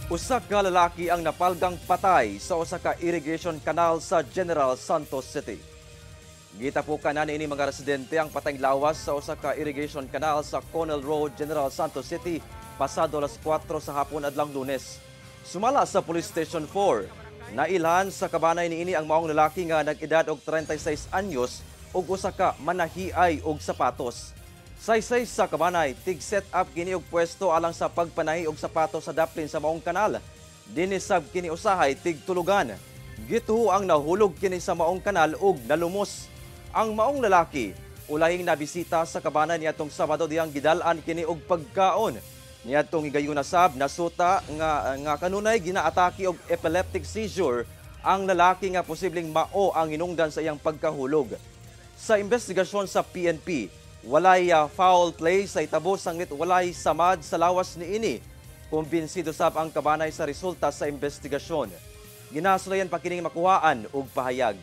Usa ka lalaki ang napalgang patay sa usa ka irrigation canal sa General Santos City. Gitapukan na niini mga residente ang patayng lawas sa usa ka irrigation canal sa Connell Road, General Santos City pasado alas 4 sa hapon adlang Lunes. Sumala sa Police Station 4, nailhan sa kabanay niini ang maong lalaki nga nag-edad og 36 anyos ug usa ka manahiay og sapatos. Saysay sa kabanay, tig-set up kini og pwesto alang sa pagpanahi og sapatos sa daplin sa maong kanal. Dinisab kini usahay tig-tulugan. Gituho ang nahulog kini sa maong kanal ug nalumos. Ang maong lalaki ulahing nabisita sa kabanay niadtong Sabado diyang gidal-an kini og pagkaon. Niadtong higayon sab nasuta nga kanunay ginaatake og epileptic seizure ang lalaki nga posibleng mao ang hinungdan sa iyang pagkahulog. Sa investigasyon sa PNP, walay foul play sa itabo sanglit walay samad sa lawas niini. Kumbinsido sab ang kabanay sa resulta sa investigasyon. Ginasulayan pa kining makuhaan og pahayag.